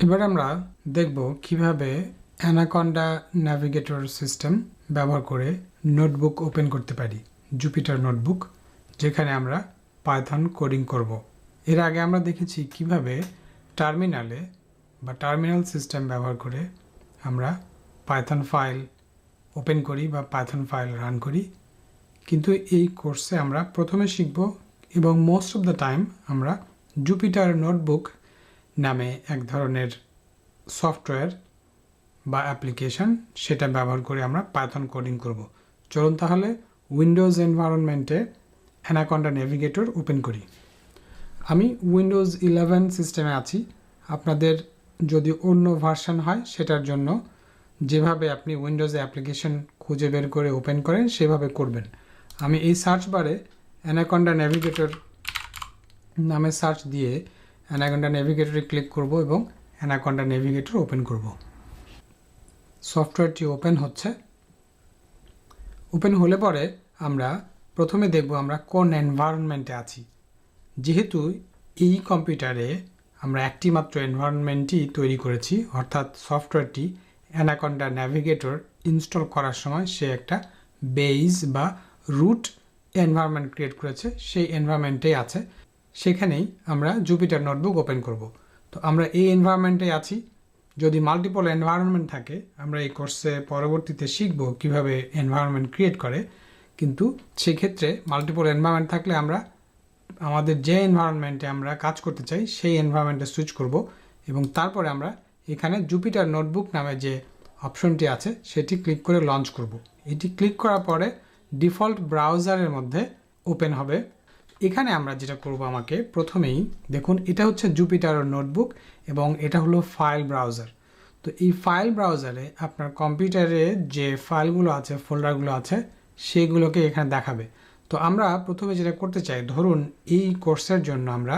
এবার আমরা দেখব কিভাবে অ্যানাকন্ডা ন্যাভিগেটর সিস্টেম ব্যবহার করে নোটবুক ওপেন করতে পারি, জুপিটার নোটবুক, যেখানে আমরা পাইথন কোডিং করব। এর আগে আমরা দেখেছি কিভাবে টার্মিনালে বা টার্মিনাল সিস্টেম ব্যবহার করে আমরা পাইথন ফাইল ওপেন করি বা পাইথন ফাইল রান করি। কিন্তু এই কোর্সে আমরা প্রথমে শিখব এবং মোস্ট অফ দ্য টাইম আমরা জুপিটার নোটবুক নামে এক ধরনের সফটওয়্যার বা অ্যাপ্লিকেশন, সেটা ব্যবহার করে আমরা পাইথন কোডিং করব। চলুন তাহলে উইন্ডোজ এনভায়রনমেন্টে অ্যানাকন্ডা নেভিগেটর ওপেন করি। আমি উইন্ডোজ 11 সিস্টেমে আছি। আপনাদের যদি অন্য ভার্সন হয় সেটার জন্য যেভাবে আপনি উইন্ডোজে অ্যাপ্লিকেশন খুঁজে বের করে ওপেন করেন সেভাবে করবেন। আমি এই সার্চ বারে অ্যানাকন্ডা নেভিগেটর নামে সার্চ দিয়ে অ্যানাকন্ডা নেভিগেটরে ক্লিক করব এবং অ্যানাকন্ডা নেভিগেটর ওপেন করব। সফটওয়্যারটি ওপেন হচ্ছে। ওপেন হলে পরে আমরা প্রথমে দেখব আমরা কোন এনভায়রনমেন্টে আছি। যেহেতু এই কম্পিউটারে আমরা একটি মাত্র এনভায়রনমেন্টই তৈরি করেছি, অর্থাৎ সফটওয়্যারটি অ্যানাকন্ডা নেভিগেটর ইনস্টল করার সময় সে একটা বেস বা রুট এনভায়রনমেন্ট ক্রিয়েট করেছে, সেই এনভায়রনমেন্টেই আছে। সেখানেই আমরা জুপিটার নোটবুক ওপেন করব। তো আমরা এই এনভায়রনমেন্টে আছি। যদি মাল্টিপল এনভায়রনমেন্ট থাকে, আমরা এই কোর্সে পরবর্তীতে শিখব কিভাবে এনভায়রনমেন্ট ক্রিয়েট করে, কিন্তু সেক্ষেত্রে মাল্টিপল এনভায়রনমেন্ট থাকলে আমরা আমাদের যে এনভায়রনমেন্টে আমরা কাজ করতে চাই সেই এনভায়রনমেন্টে সুইচ করব এবং তারপরে আমরা এখানে জুপিটার নোটবুক নামে যে অপশনটি আছে সেটি ক্লিক করে লঞ্চ করব। এটি ক্লিক করার পরে ডিফল্ট ব্রাউজারের মধ্যে ওপেন হবে। এখানে আমরা যেটা করব, আমাকে প্রথমেই দেখুন এটা হচ্ছে জুপিটার নোটবুক এবং এটা হলো ফাইল ব্রাউজার। তো এই ফাইল ব্রাউজারে আপনার কম্পিউটারে যে ফাইলগুলো আছে, ফোল্ডারগুলো আছে, সেগুলোকে এখানে দেখাবে। তো আমরা প্রথমে যেটা করতে চাই, ধরুন এই কোর্সের জন্য আমরা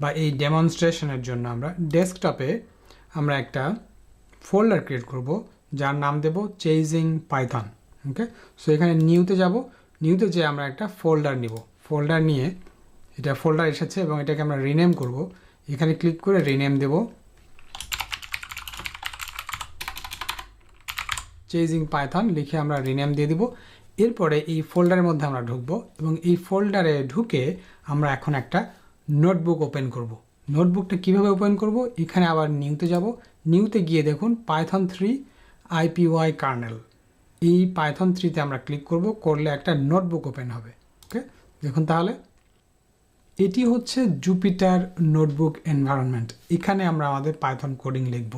বা এই ডেমনস্ট্রেশনের জন্য আমরা ডেস্কটপে আমরা একটা ফোল্ডার ক্রিয়েট করব যার নাম দেব চেজিং পাইথন। ওকে, সো এখানে নিউতে যাব। নিউতে যে আমরা একটা ফোল্ডার নিব, ফোল্ডার নিয়ে এটা ফোল্ডার এসেছে এবং এটাকে আমরা রিনেম করব। এখানে ক্লিক করে রিনেম দেব চেজিং পাইথন লিখে আমরা রিনেম দিয়ে দিব। এরপরে এই ফোল্ডারের মধ্যে আমরা ঢুকবো এবং এই ফোল্ডারে ঢুকে আমরা এখন একটা নোটবুক ওপেন করব। নোটবুকটা কিভাবে ওপেন করব, এখানে আবার নিউতে যাব। নিউতে গিয়ে দেখুন পাইথন 3 IPY কার্নেল, এই পাইথন 3তে আমরা ক্লিক করব, করলে একটা নোটবুক ওপেন হবে। ওকে, দেখুন তাহলে এটি হচ্ছে জুপিটার নোটবুক এনভায়রনমেন্ট। এখানে আমরা আমাদের পাইথন কোডিং লিখব।